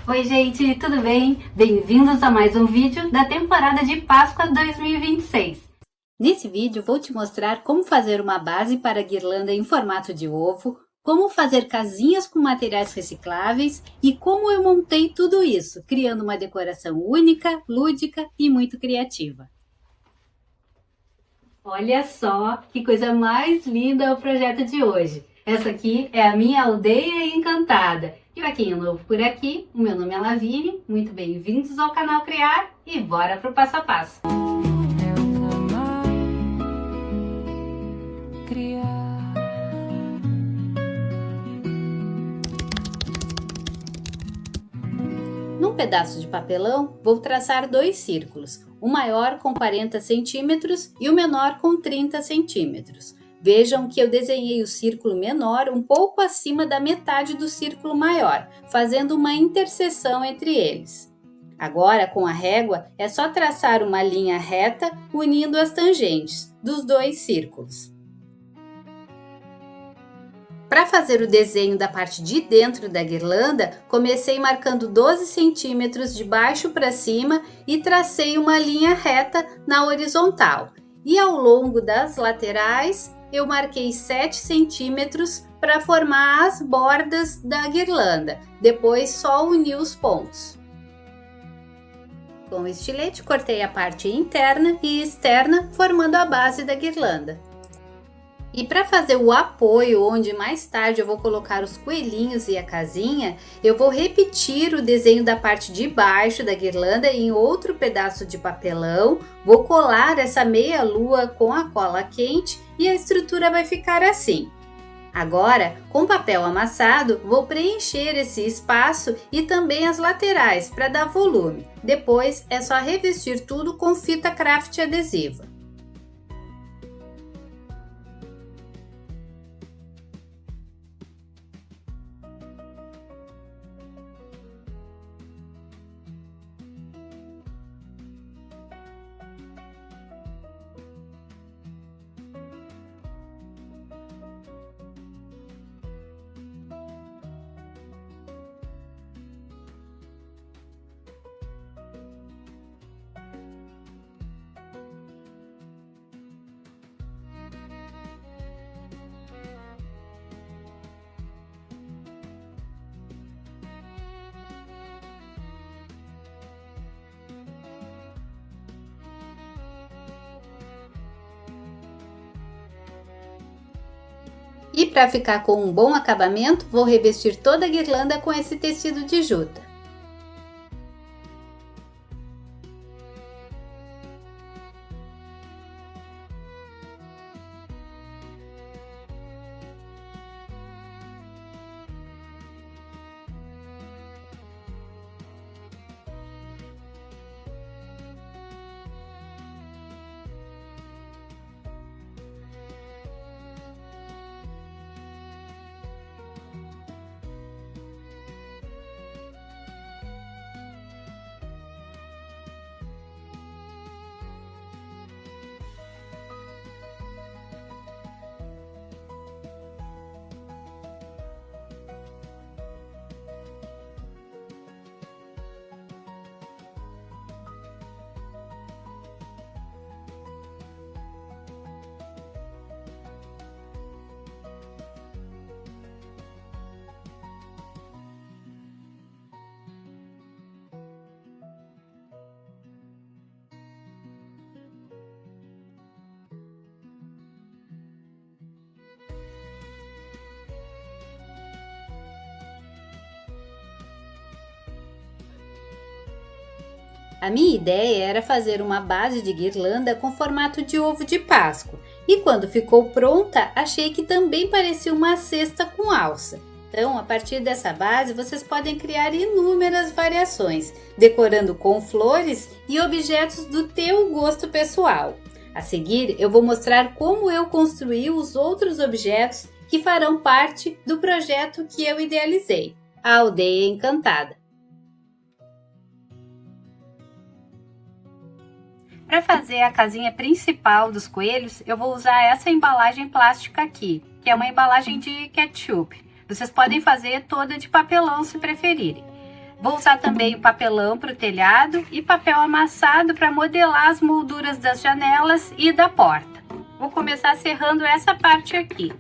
Oi gente, tudo bem? Bem-vindos a mais um vídeo da temporada de Páscoa 2026. Nesse vídeo vou te mostrar como fazer uma base para guirlanda em formato de ovo, como fazer casinhas com materiais recicláveis e como eu montei tudo isso, criando uma decoração única, lúdica e muito criativa. Olha só que coisa mais linda o projeto de hoje. Essa aqui é a minha aldeia encantada. E para quem é novo por aqui, o meu nome é Lavínia, muito bem-vindos ao canal Criar e bora pro passo a passo. Num pedaço de papelão, vou traçar dois círculos, o maior com 40 centímetros e o menor com 30 centímetros. Vejam que eu desenhei o círculo menor um pouco acima da metade do círculo maior, fazendo uma interseção entre eles. Agora, com a régua, é só traçar uma linha reta unindo as tangentes dos dois círculos. Para fazer o desenho da parte de dentro da guirlanda, comecei marcando 12 centímetros de baixo para cima e tracei uma linha reta na horizontal. E ao longo das laterais, eu marquei 7 centímetros para formar as bordas da guirlanda. Depois só uni os pontos. Com o estilete, cortei a parte interna e externa, formando a base da guirlanda. E para fazer o apoio, onde mais tarde eu vou colocar os coelhinhos e a casinha, eu vou repetir o desenho da parte de baixo da guirlanda em outro pedaço de papelão, vou colar essa meia lua com a cola quente e a estrutura vai ficar assim. Agora, com papel amassado, vou preencher esse espaço e também as laterais para dar volume. Depois é só revestir tudo com fita craft adesiva. E para ficar com um bom acabamento, vou revestir toda a guirlanda com esse tecido de juta. A minha ideia era fazer uma base de guirlanda com formato de ovo de Páscoa. E quando ficou pronta, achei que também parecia uma cesta com alça. Então, a partir dessa base, vocês podem criar inúmeras variações, decorando com flores e objetos do teu gosto pessoal. A seguir, eu vou mostrar como eu construí os outros objetos que farão parte do projeto que eu idealizei, a Aldeia Encantada. Para fazer a casinha principal dos coelhos, eu vou usar essa embalagem plástica aqui, que é uma embalagem de ketchup. Vocês podem fazer toda de papelão se preferirem. Vou usar também o papelão para o telhado e papel amassado para modelar as molduras das janelas e da porta. Vou começar serrando essa parte aqui.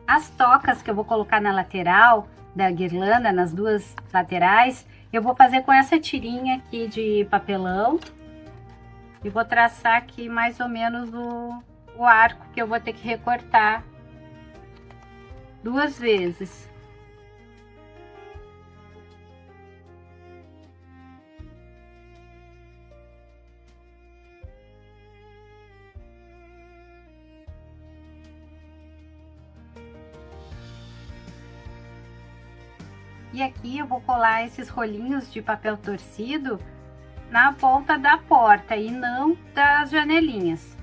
As tocas que eu vou colocar na lateral da guirlanda, nas duas laterais, eu vou fazer com essa tirinha aqui de papelão. E vou traçar aqui mais ou menos o arco que eu vou ter que recortar 2 vezes. E aqui eu vou colar esses rolinhos de papel torcido na ponta da porta e não das janelinhas,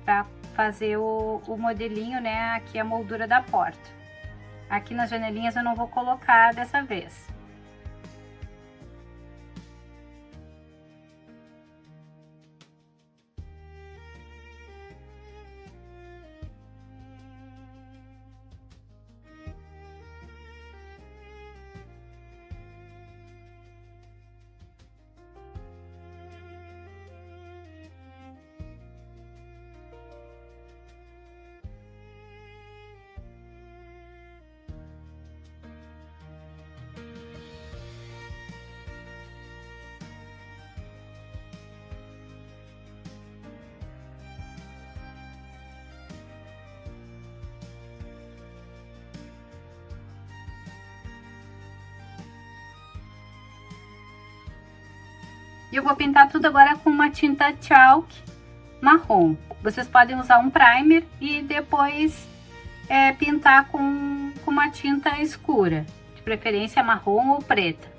para fazer o modelinho, né, aqui a moldura da porta. Aqui nas janelinhas eu não vou colocar dessa vez. E eu vou pintar tudo agora com uma tinta chalk marrom. Vocês podem usar um primer e depois pintar com uma tinta escura, de preferência marrom ou preta.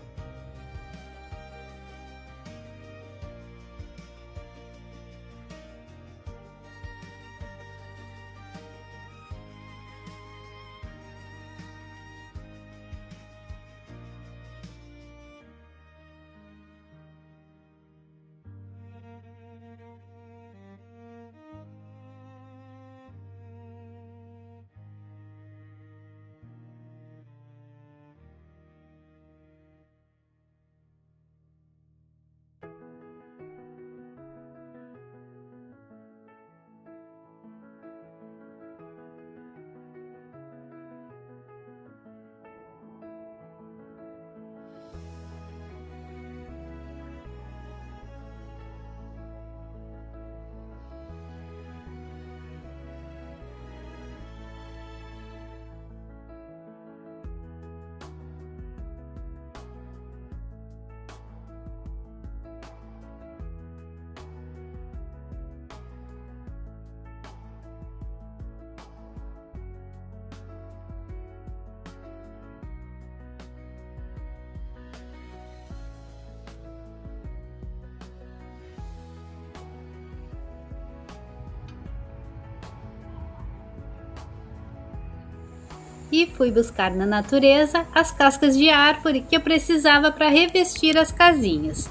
E fui buscar na natureza as cascas de árvore que eu precisava para revestir as casinhas.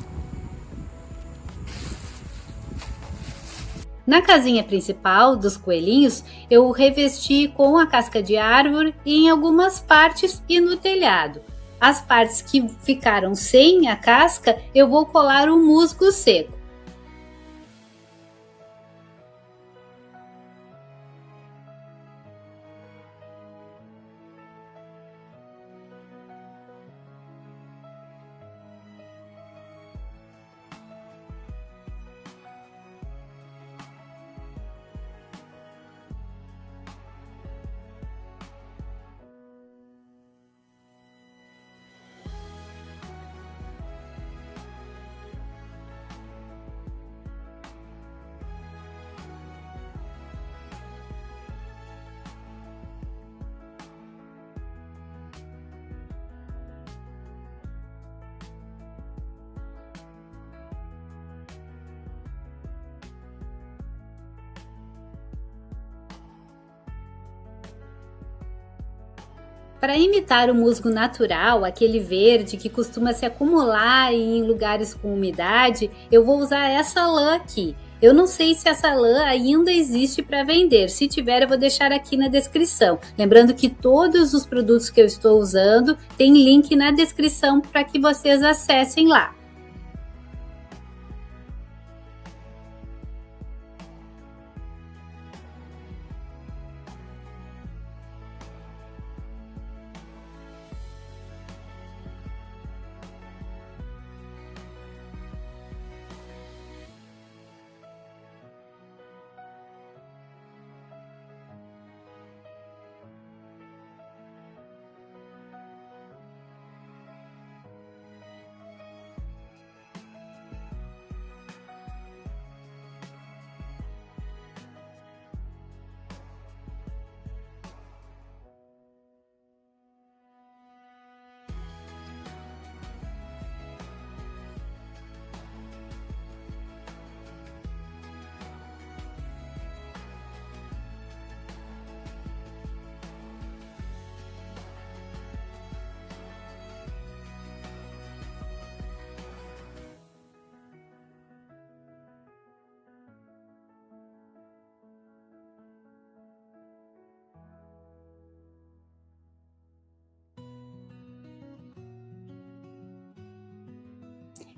Na casinha principal dos coelhinhos, eu revesti com a casca de árvore em algumas partes e no telhado. As partes que ficaram sem a casca, eu vou colar o musgo seco. Para imitar o musgo natural, aquele verde que costuma se acumular em lugares com umidade, eu vou usar essa lã aqui. Eu não sei se essa lã ainda existe para vender. Se tiver, eu vou deixar aqui na descrição. Lembrando que todos os produtos que eu estou usando tem link na descrição para que vocês acessem lá.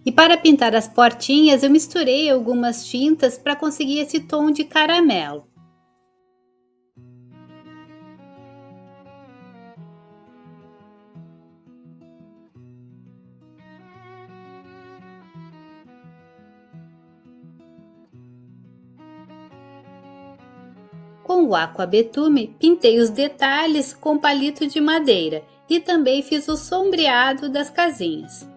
E para pintar as portinhas, eu misturei algumas tintas para conseguir esse tom de caramelo. Com o aqua betume, pintei os detalhes com palito de madeira e também fiz o sombreado das casinhas.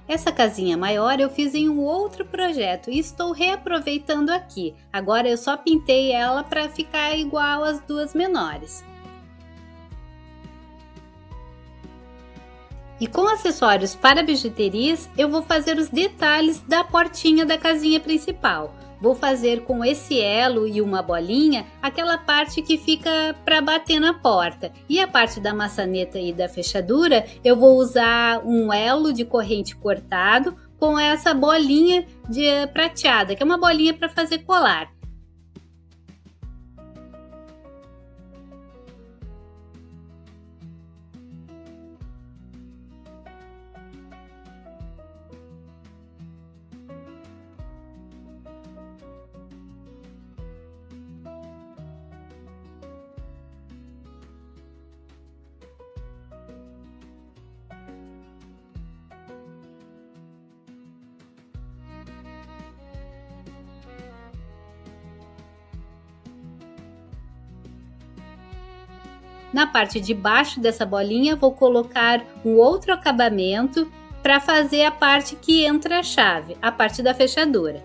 Essa casinha maior eu fiz em um outro projeto e estou reaproveitando aqui. Agora eu só pintei ela para ficar igual às duas menores. E com acessórios para bijuterias, eu vou fazer os detalhes da portinha da casinha principal. Vou fazer com esse elo e uma bolinha aquela parte que fica para bater na porta. E a parte da maçaneta e da fechadura, eu vou usar um elo de corrente cortado com essa bolinha de prateada, que é uma bolinha para fazer colar. Na parte de baixo dessa bolinha, vou colocar um outro acabamento para fazer a parte que entra a chave, a parte da fechadura.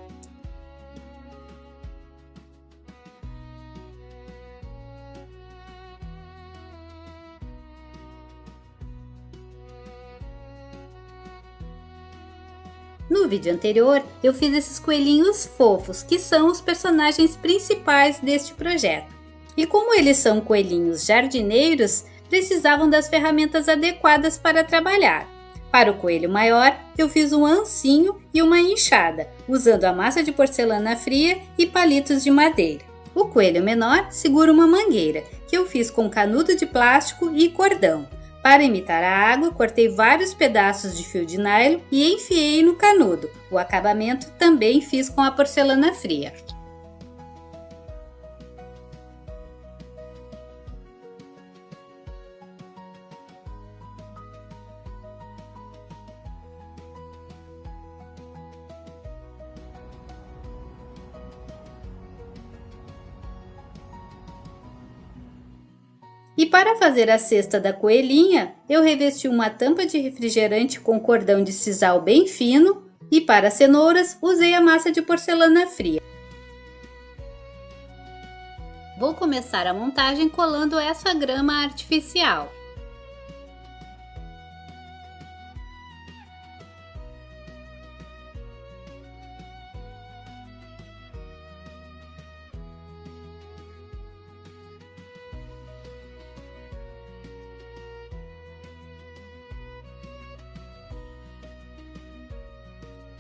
No vídeo anterior, eu fiz esses coelhinhos fofos, que são os personagens principais deste projeto. E como eles são coelhinhos jardineiros, precisavam das ferramentas adequadas para trabalhar. Para o coelho maior, eu fiz um ancinho e uma enxada, usando a massa de porcelana fria e palitos de madeira. O coelho menor segura uma mangueira, que eu fiz com canudo de plástico e cordão. Para imitar a água, cortei vários pedaços de fio de nylon e enfiei no canudo. O acabamento também fiz com a porcelana fria. E para fazer a cesta da coelhinha, eu revesti uma tampa de refrigerante com cordão de sisal bem fino e para as cenouras usei a massa de porcelana fria. Vou começar a montagem colando essa grama artificial.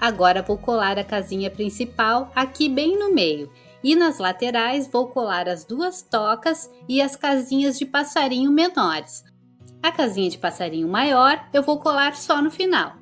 Agora vou colar a casinha principal aqui bem no meio e nas laterais vou colar as duas tocas e as casinhas de passarinho menores. A casinha de passarinho maior eu vou colar só no final.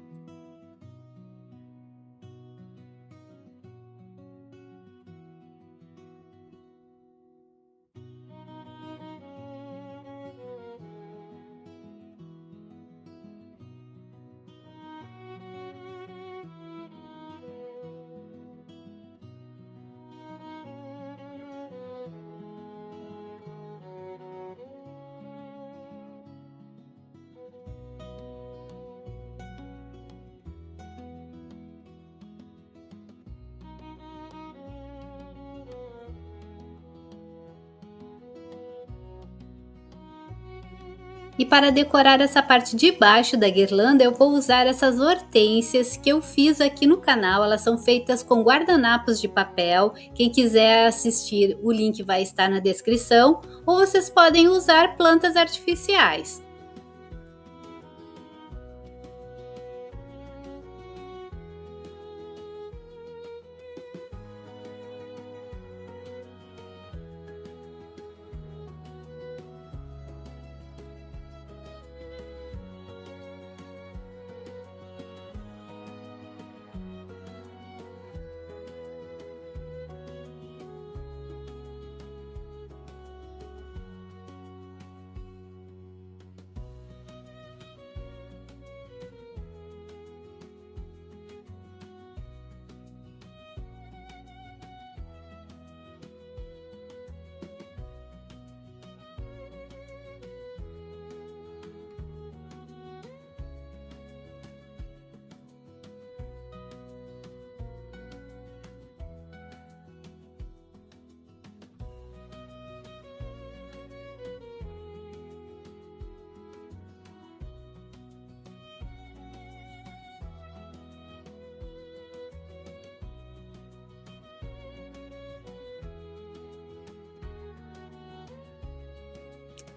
E para decorar essa parte de baixo da guirlanda, eu vou usar essas hortênsias que eu fiz aqui no canal. Elas são feitas com guardanapos de papel. Quem quiser assistir, o link vai estar na descrição. Ou vocês podem usar plantas artificiais.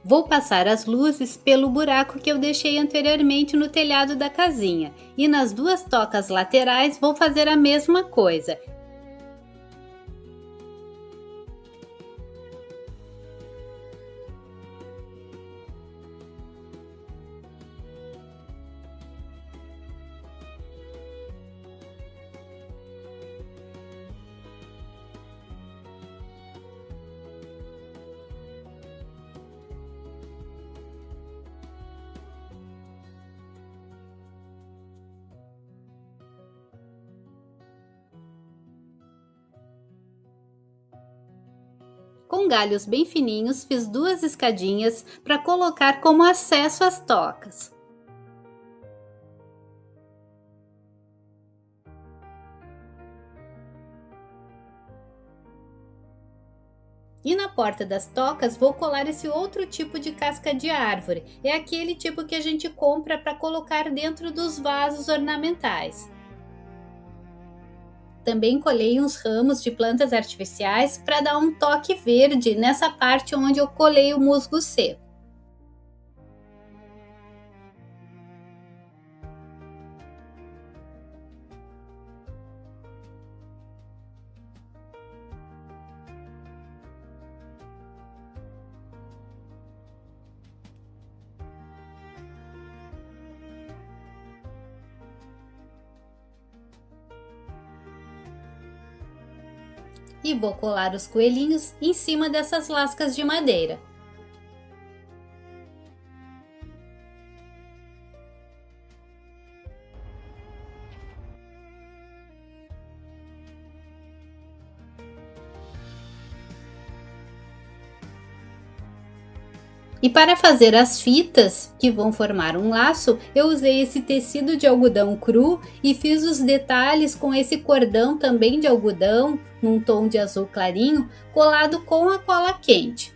Vou passar as luzes pelo buraco que eu deixei anteriormente no telhado da casinha, e nas duas tocas laterais vou fazer a mesma coisa. Com galhos bem fininhos, fiz duas escadinhas para colocar como acesso às tocas. E na porta das tocas vou colar esse outro tipo de casca de árvore. É aquele tipo que a gente compra para colocar dentro dos vasos ornamentais. Também colei uns ramos de plantas artificiais para dar um toque verde nessa parte onde eu colei o musgo seco. E vou colar os coelhinhos em cima dessas lascas de madeira. E para fazer as fitas que vão formar um laço, eu usei esse tecido de algodão cru e fiz os detalhes com esse cordão também de algodão, num tom de azul clarinho, colado com a cola quente.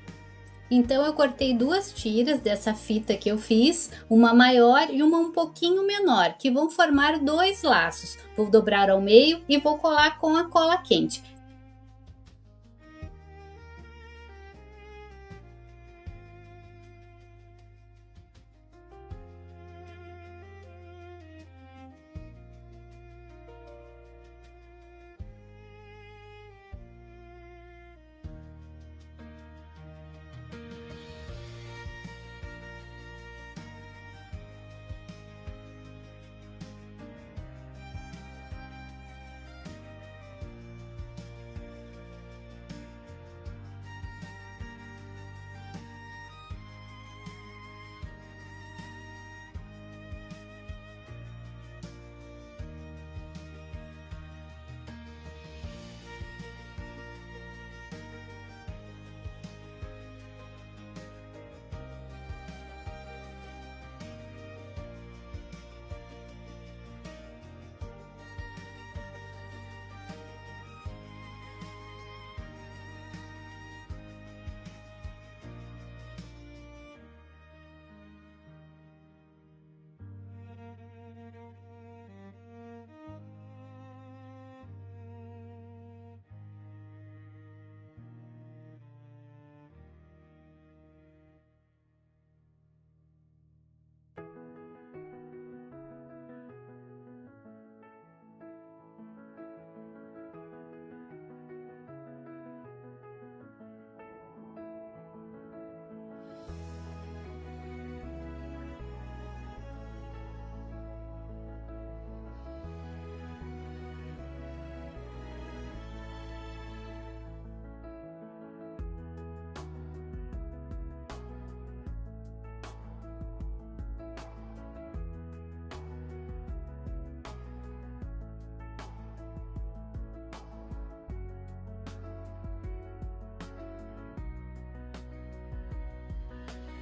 Então eu cortei duas tiras dessa fita que eu fiz, uma maior e uma um pouquinho menor, que vão formar dois laços. Vou dobrar ao meio e vou colar com a cola quente.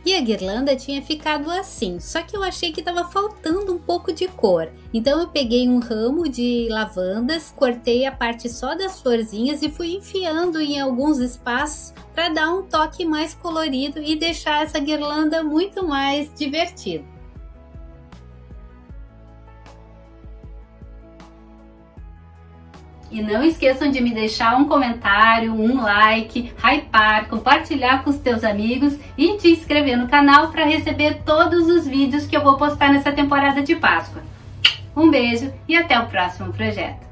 E a guirlanda tinha ficado assim, só que eu achei que estava faltando um pouco de cor. Então eu peguei um ramo de lavandas, cortei a parte só das florzinhas e fui enfiando em alguns espaços para dar um toque mais colorido e deixar essa guirlanda muito mais divertida. E não esqueçam de me deixar um comentário, um like, hypar, compartilhar com os teus amigos e te inscrever no canal para receber todos os vídeos que eu vou postar nessa temporada de Páscoa. Um beijo e até o próximo projeto!